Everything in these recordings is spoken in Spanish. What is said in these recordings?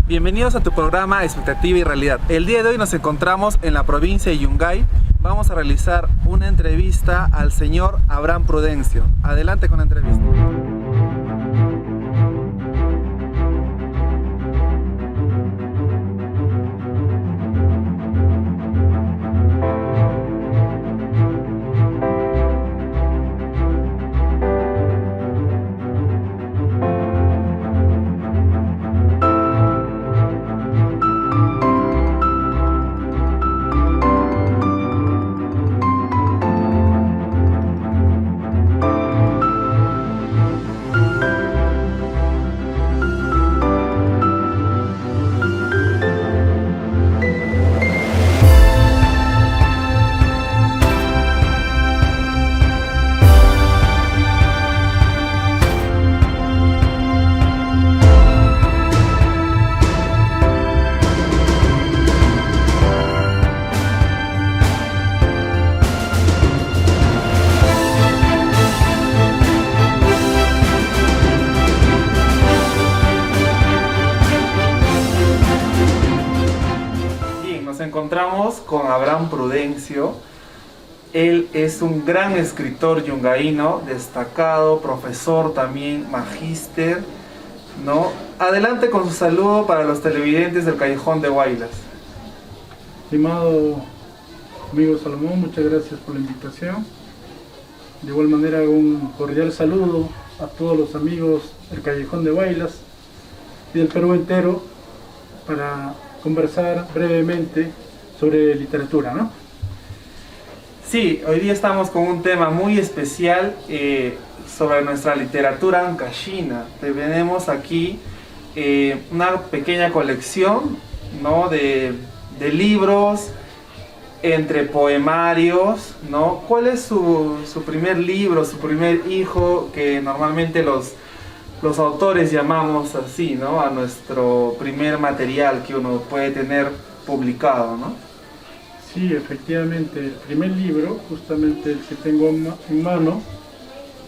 Bienvenidos a tu programa Expectativa y Realidad. El día de hoy nos encontramos en la provincia de Yungay. Vamos a realizar una entrevista al señor Abraham Prudencio. Adelante con la entrevista. Nos encontramos con Abraham Prudencio. Él es un gran escritor yungaíno, destacado, profesor también, magíster, ¿no? Adelante con su saludo para los televidentes del Callejón de Huaylas. Estimado amigo Salomón, muchas gracias por la invitación. De igual manera, un cordial saludo a todos los amigos del Callejón de Huaylas y del Perú entero para conversar brevemente sobre literatura, ¿no? Sí, hoy día estamos con un tema muy especial sobre nuestra literatura ancashina. Tenemos aquí una pequeña colección, ¿no? de libros, entre poemarios, ¿no? ¿Cuál es su primer libro, su primer hijo, que normalmente los autores llamamos así, ¿no? A nuestro primer material que uno puede tener publicado, ¿no? Sí, efectivamente, el primer libro, justamente el que tengo en mano,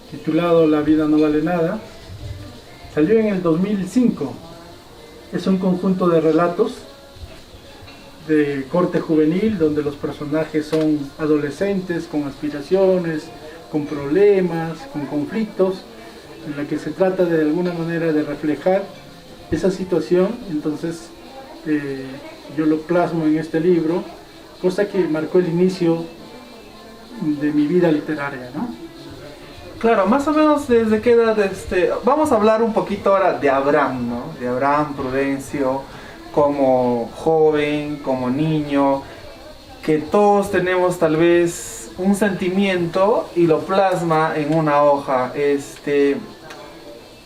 titulado La vida no vale nada, salió en el 2005. Es un conjunto de relatos de corte juvenil, donde los personajes son adolescentes con aspiraciones, con problemas, con conflictos, en la que se trata de alguna manera de reflejar esa situación. Entonces yo lo plasmo en este libro, cosa que marcó el inicio de mi vida literaria, ¿no? Claro, más o menos desde qué edad, vamos a hablar un poquito ahora de Abraham, ¿no? De Abraham Prudencio, como joven, como niño, que todos tenemos tal vez un sentimiento y lo plasma en una hoja.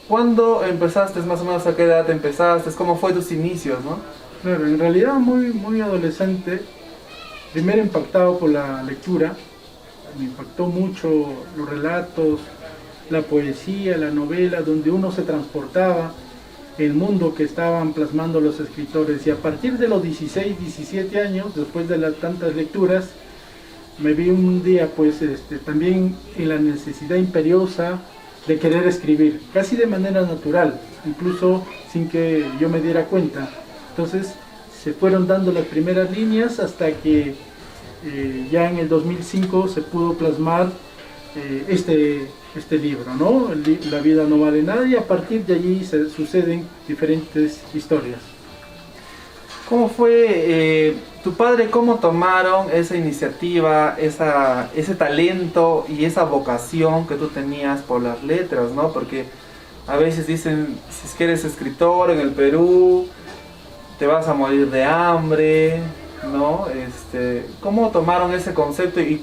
¿Cuándo empezaste, más o menos a qué edad empezaste? ¿Cómo fue tus inicios, no? Claro, en realidad muy adolescente, primero impactado por la lectura. Me impactó mucho los relatos, la poesía, la novela, donde uno se transportaba, el mundo que estaban plasmando los escritores. Y a partir de los 16, 17 años, después de las tantas lecturas, me vi un día pues también en la necesidad imperiosa de querer escribir, casi de manera natural, incluso sin que yo me diera cuenta. Entonces se fueron dando las primeras líneas hasta que ya en el 2005 se pudo plasmar este libro, ¿no? La vida no vale nada, y a partir de allí se suceden diferentes historias. ¿Cómo fue tu padre, cómo tomaron esa iniciativa, ese talento y esa vocación que tú tenías por las letras, ¿no? Porque a veces dicen, si es que eres escritor en el Perú, te vas a morir de hambre, ¿no? ¿Cómo tomaron ese concepto y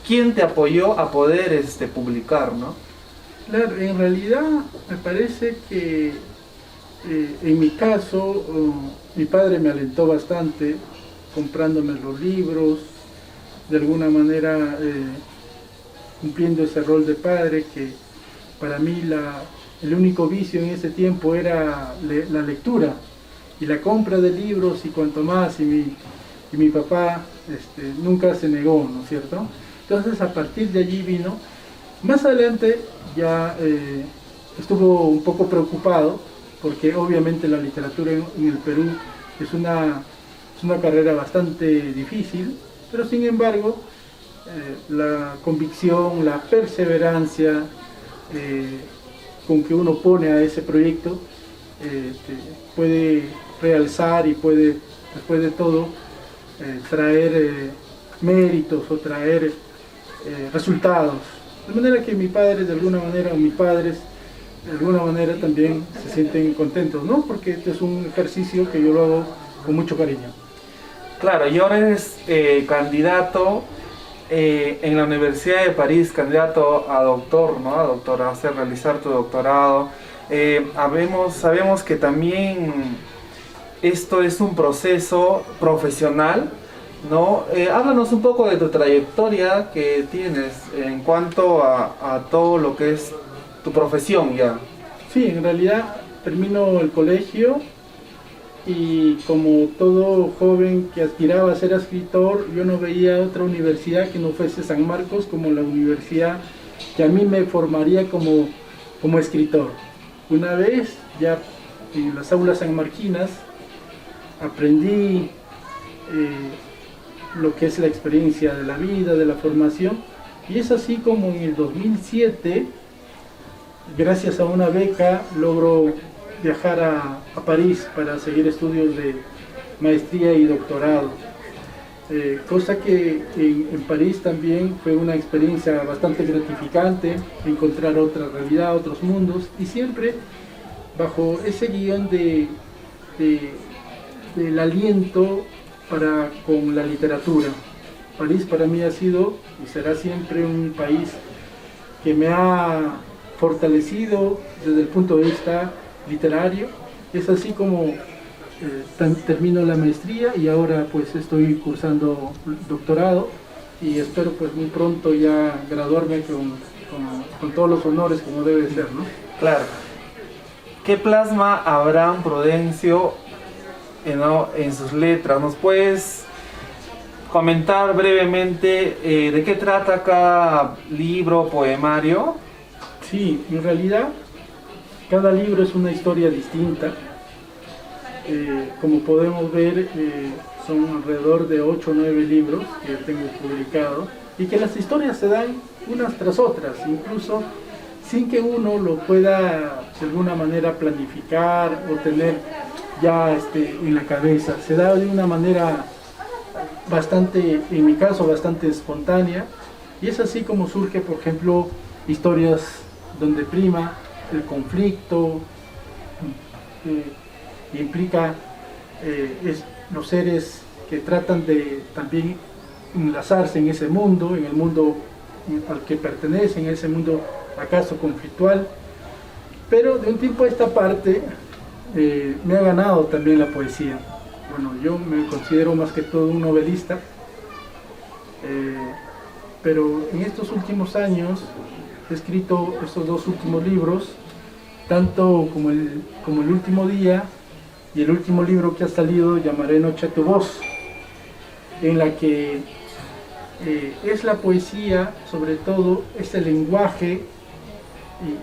quién te apoyó a poder publicar, ¿no? Claro, en realidad me parece que en mi caso mi padre me alentó bastante comprándome los libros, de alguna manera cumpliendo ese rol de padre, que para mí el único vicio en ese tiempo era la lectura y la compra de libros y cuanto más, y mi papá nunca se negó, ¿no es cierto? Entonces a partir de allí vino. Más adelante ya estuvo un poco preocupado porque obviamente la literatura en el Perú es una carrera bastante difícil, pero sin embargo la convicción, la perseverancia con que uno pone a ese proyecto puede realzar y puede, después de todo, traer méritos o traer resultados. De manera que mi padre, de alguna manera, o mis padres, de alguna manera también se sienten contentos, ¿no? Porque este es un ejercicio que yo lo hago con mucho cariño. Claro, y ahora eres candidato en la Universidad de París, candidato a doctor, ¿no? A doctor, a hacer realizar tu doctorado. Sabemos que también esto es un proceso profesional, ¿no? Háblanos un poco de tu trayectoria que tienes en cuanto a todo lo que es tu profesión ya. Sí, en realidad termino el colegio y como todo joven que aspiraba a ser escritor, yo no veía otra universidad que no fuese San Marcos como la universidad que a mí me formaría como escritor. Una vez ya en las aulas sanmarquinas aprendí lo que es la experiencia de la vida, de la formación, y es así como en el 2007, gracias a una beca, logro viajar a París para seguir estudios de maestría y doctorado. Cosa que en París también fue una experiencia bastante gratificante, encontrar otra realidad, otros mundos, y siempre bajo ese guión del aliento con la literatura. París para mí ha sido y será siempre un país que me ha fortalecido desde el punto de vista literario. Es así como termino la maestría y ahora pues estoy cursando doctorado y espero pues muy pronto ya graduarme con todos los honores como debe ser, ¿no? Claro. ¿Qué plasma Abraham Prudencio en sus letras? ¿Nos puedes comentar brevemente de qué trata cada libro, poemario? Sí, en realidad cada libro es una historia distinta. Como podemos ver, son alrededor de 8 o 9 libros que tengo publicados y que las historias se dan unas tras otras, incluso sin que uno lo pueda de alguna manera planificar o tener ya en la cabeza. Se da de una manera bastante, en mi caso, bastante espontánea, y es así como surge, por ejemplo, historias donde prima el conflicto, implica los seres que tratan de también enlazarse en ese mundo, en el mundo al que pertenecen, en ese mundo acaso conflictual, pero de un tiempo a esta parte me ha ganado también la poesía. Bueno, yo me considero más que todo un novelista, pero en estos últimos años he escrito estos 2 últimos libros, tanto como el último día y el último libro que ha salido, Llamaré noche a tu voz, en la que es la poesía, sobre todo es el lenguaje,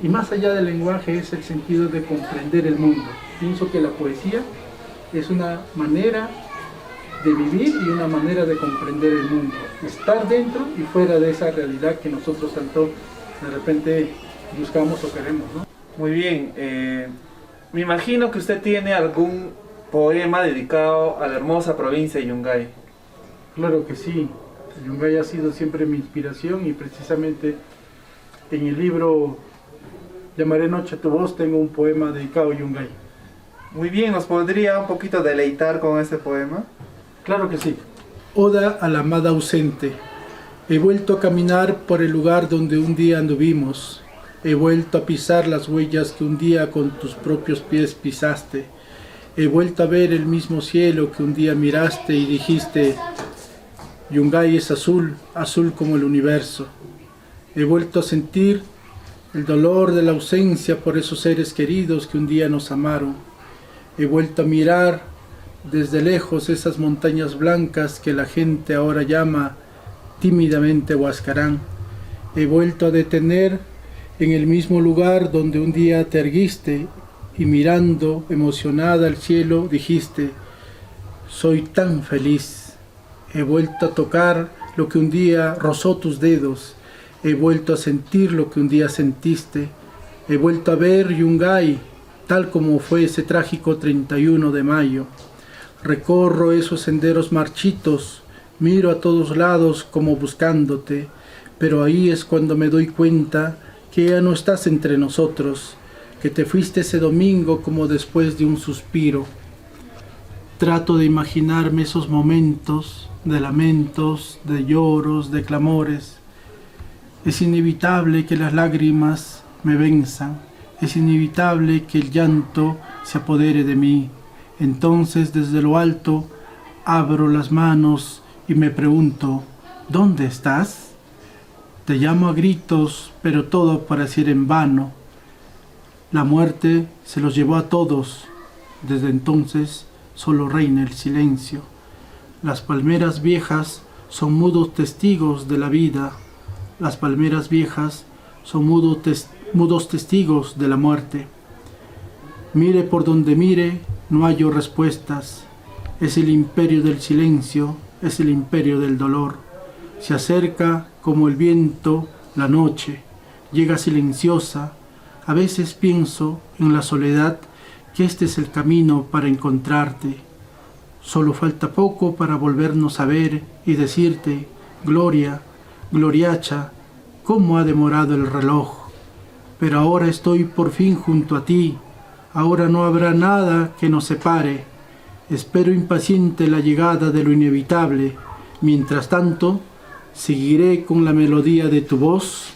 y más allá del lenguaje es el sentido de comprender el mundo. Pienso que la poesía es una manera de vivir y una manera de comprender el mundo, estar dentro y fuera de esa realidad que nosotros tanto de repente buscamos o queremos, ¿no? Muy bien, me imagino que usted tiene algún poema dedicado a la hermosa provincia de Yungay. Claro que sí, Yungay ha sido siempre mi inspiración y precisamente en el libro Llamaré noche a tu voz tengo un poema dedicado a Yungay. Muy bien, ¿nos podría un poquito deleitar con ese poema? Claro que sí. Oda a la amada ausente. He vuelto a caminar por el lugar donde un día anduvimos. He vuelto a pisar las huellas que un día con tus propios pies pisaste. He vuelto a ver el mismo cielo que un día miraste y dijiste: Yungay es azul, azul como el universo. He vuelto a sentir el dolor de la ausencia por esos seres queridos que un día nos amaron. He vuelto a mirar desde lejos esas montañas blancas que la gente ahora llama tímidamente Huascarán. He vuelto a detener en el mismo lugar donde un día te erguiste y mirando emocionada al cielo dijiste: soy tan feliz, he vuelto a tocar lo que un día rozó tus dedos, he vuelto a sentir lo que un día sentiste, he vuelto a ver Yungay, tal como fue ese trágico 31 de mayo. Recorro esos senderos marchitos, miro a todos lados como buscándote, pero ahí es cuando me doy cuenta que ya no estás entre nosotros, que te fuiste ese domingo como después de un suspiro. Trato de imaginarme esos momentos de lamentos, de lloros, de clamores. Es inevitable que las lágrimas me venzan, es inevitable que el llanto se apodere de mí. Entonces, desde lo alto, abro las manos y me pregunto: ¿dónde estás? Te llamo a gritos, pero todo parece ir en vano. La muerte se los llevó a todos. Desde entonces, solo reina el silencio. Las palmeras viejas son mudos testigos de la vida. Las palmeras viejas son mudos testigos de la muerte. Mire por donde mire, no hallo respuestas. Es el imperio del silencio, es el imperio del dolor. Se acerca como el viento la noche, llega silenciosa. A veces pienso en la soledad que este es el camino para encontrarte. Solo falta poco para volvernos a ver y decirte: Gloria, Gloriacha, cómo ha demorado el reloj. Pero ahora estoy por fin junto a ti, ahora no habrá nada que nos separe. Espero impaciente la llegada de lo inevitable. Mientras tanto, seguiré con la melodía de tu voz,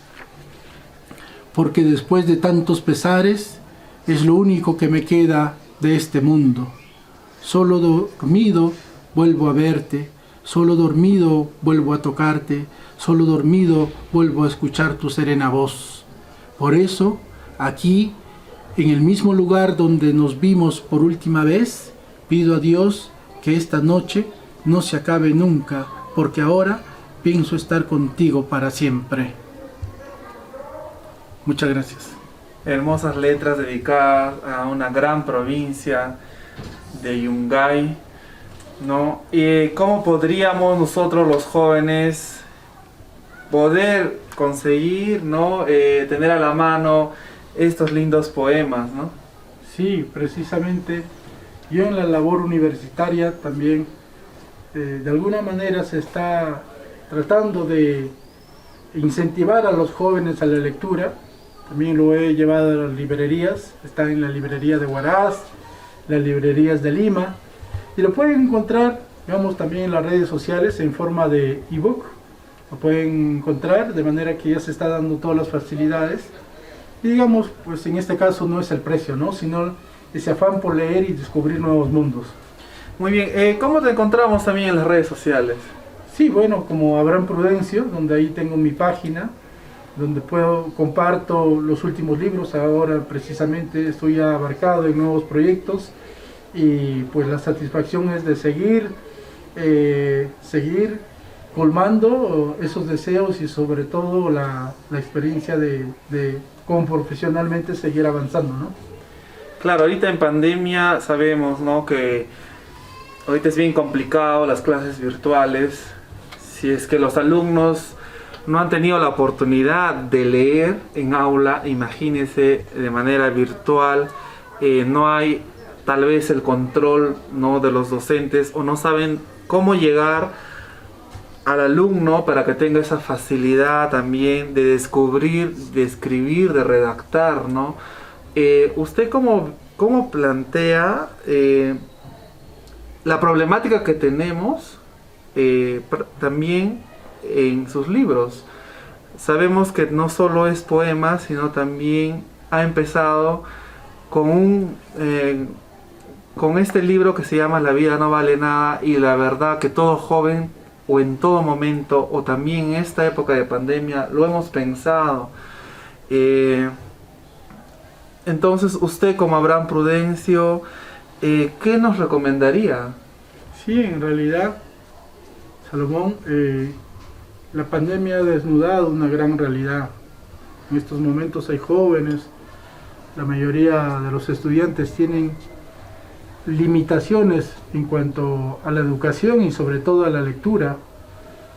porque después de tantos pesares, es lo único que me queda de este mundo. Solo dormido vuelvo a verte, solo dormido vuelvo a tocarte, solo dormido vuelvo a escuchar tu serena voz. Por eso, aquí, en el mismo lugar donde nos vimos por última vez, pido a Dios que esta noche no se acabe nunca, porque ahora pienso estar contigo para siempre. Muchas gracias. Hermosas letras dedicadas a una gran provincia de Yungay, ¿no? Y cómo podríamos nosotros los jóvenes poder conseguir, ¿no? Tener a la mano estos lindos poemas, ¿no? Sí, precisamente yo en la labor universitaria también de alguna manera se está tratando de incentivar a los jóvenes a la lectura. También lo he llevado a las librerías, está en la librería de Huaraz, las librerías de Lima, y lo pueden encontrar, digamos, también en las redes sociales en forma de ebook. Lo pueden encontrar de manera que ya se está dando todas las facilidades. Y digamos, pues en este caso no es el precio, ¿no? Sino ese afán por leer y descubrir nuevos mundos. Muy bien, ¿cómo te encontramos también en las redes sociales? Sí, bueno, como Abraham Prudencio, donde ahí tengo mi página, donde comparto los últimos libros. Ahora precisamente estoy abarcado en nuevos proyectos y pues la satisfacción es de seguir colmando esos deseos y sobre todo la experiencia de cómo profesionalmente seguir avanzando, ¿no? Claro, ahorita en pandemia sabemos, ¿no?, que ahorita es bien complicado las clases virtuales. Si es que los alumnos no han tenido la oportunidad de leer en aula, imagínense de manera virtual, no hay tal vez el control, ¿no?, de los docentes, o no saben cómo llegar al alumno para que tenga esa facilidad también de descubrir, de escribir, de redactar, ¿no? ¿Usted cómo plantea la problemática que tenemos también en sus libros? Sabemos que no solo es poema, sino también ha empezado con este libro que se llama La vida no vale nada, y la verdad que todo joven o en todo momento o también en esta época de pandemia lo hemos pensado. Entonces usted, como Abraham Prudencio, ¿qué nos recomendaría? Sí, en realidad, Salomón, la pandemia ha desnudado una gran realidad. En estos momentos hay jóvenes la mayoría de los estudiantes tienen limitaciones en cuanto a la educación y sobre todo a la lectura.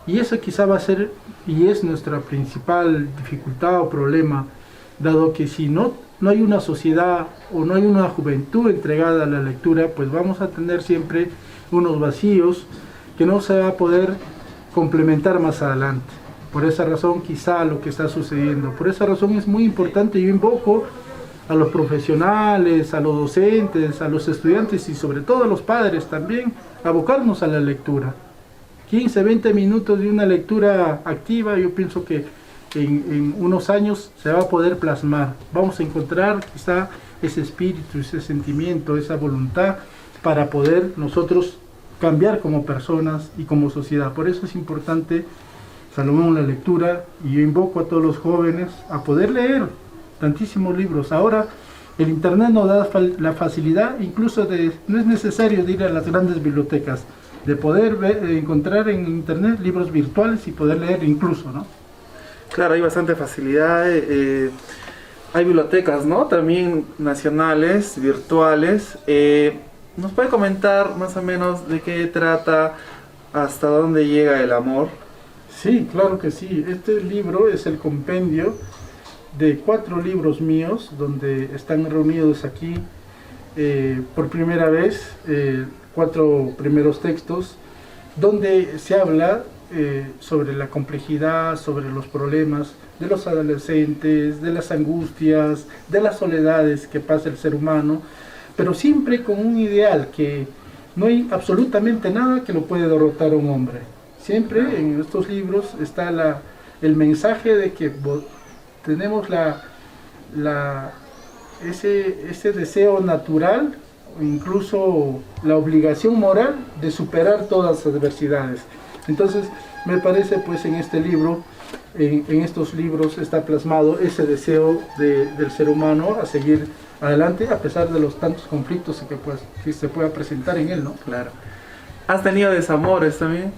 Y eso quizá va a ser y es nuestra principal dificultad o problema, dado que si no hay una sociedad o no hay una juventud entregada a la lectura, pues vamos a tener siempre unos vacíos que no se va a poder complementar más adelante. Por esa razón quizá lo que está sucediendo, por esa razón es muy importante. Yo invoco a los profesionales, a los docentes, a los estudiantes y sobre todo a los padres también, a abocarnos a la lectura. 15, 20 minutos de una lectura activa, yo pienso que en unos años se va a poder plasmar. Vamos a encontrar quizá ese espíritu, ese sentimiento, esa voluntad para poder nosotros cambiar como personas y como sociedad. Por eso es importante, Salomón, la lectura, y yo invoco a todos los jóvenes a poder leer tantísimos libros. Ahora el internet nos da la facilidad, incluso no es necesario de ir a las grandes bibliotecas, de poder encontrar en internet libros virtuales y poder leer incluso, ¿no? Claro, hay bastante facilidad. Hay bibliotecas, ¿no? También nacionales, virtuales. ¿Nos puede comentar más o menos de qué trata, hasta dónde llega el amor? Sí, claro que sí. Este libro es el compendio de 4 libros míos, donde están reunidos aquí por primera vez 4 primeros textos, donde se habla sobre la complejidad, sobre los problemas de los adolescentes, de las angustias, de las soledades que pasa el ser humano, pero siempre con un ideal, que no hay absolutamente nada que lo puede derrotar a un hombre. Siempre en estos libros está el mensaje de que tenemos ese deseo natural, incluso la obligación moral de superar todas las adversidades. Entonces me parece pues en este libro, en estos libros está plasmado ese deseo del ser humano a seguir adelante a pesar de los tantos conflictos que se pueda presentar en él, ¿no? Claro. ¿Has tenido desamores también?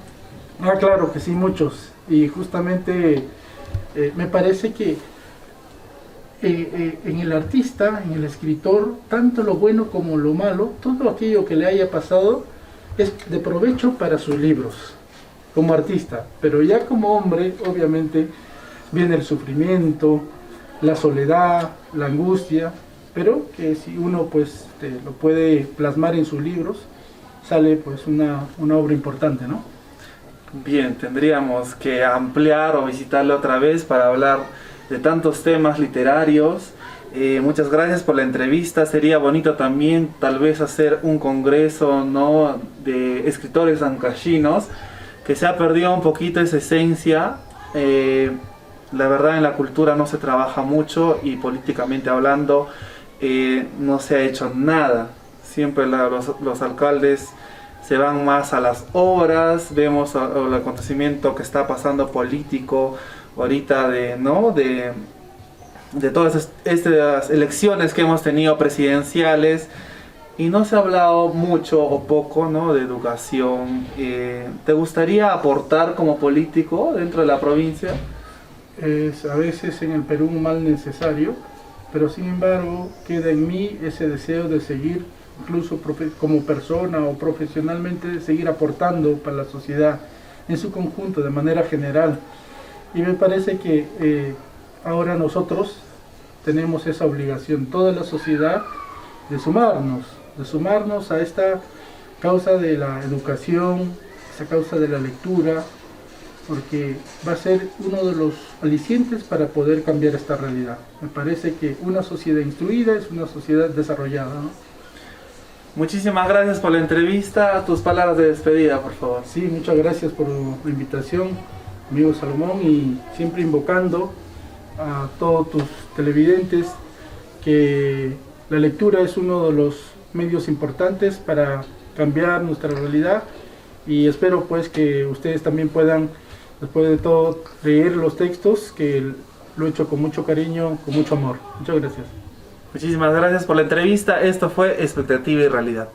Claro que sí, muchos. Y justamente me parece que en el artista, en el escritor, tanto lo bueno como lo malo, todo aquello que le haya pasado es de provecho para sus libros, como artista. Pero ya como hombre, obviamente, viene el sufrimiento, la soledad, la angustia, pero que si uno pues lo puede plasmar en sus libros, sale pues una obra importante, ¿no? Bien, tendríamos que ampliar o visitarlo otra vez para hablar de tantos temas literarios. Muchas gracias por la entrevista. Sería bonito también tal vez hacer un congreso, ¿no?, de escritores ancashinos, que se ha perdido un poquito esa esencia. La verdad, en la cultura no se trabaja mucho y políticamente hablando no se ha hecho nada. Siempre los alcaldes se van más a las obras. Vemos el acontecimiento que está pasando político ahorita de todas estas elecciones que hemos tenido presidenciales, y no se ha hablado mucho o poco, ¿no?, de educación. ¿Te gustaría aportar como político dentro de la provincia? Es a veces en el Perú un mal necesario, pero sin embargo queda en mí ese deseo de seguir, incluso como persona o profesionalmente, seguir aportando para la sociedad en su conjunto, de manera general. Y me parece que ahora nosotros tenemos esa obligación, toda la sociedad, de sumarnos a esta causa de la educación, esa causa de la lectura, porque va a ser uno de los alicientes para poder cambiar esta realidad. Me parece que una sociedad instruida es una sociedad desarrollada, ¿no? Muchísimas gracias por la entrevista. Tus palabras de despedida, por favor. Sí, muchas gracias por la invitación, amigo Salomón, y siempre invocando a todos tus televidentes que la lectura es uno de los medios importantes para cambiar nuestra realidad, y espero pues que ustedes también puedan, después de todo, leer los textos, que lo he hecho con mucho cariño, con mucho amor. Muchas gracias. Muchísimas gracias por la entrevista. Esto fue Expectativa y Realidad.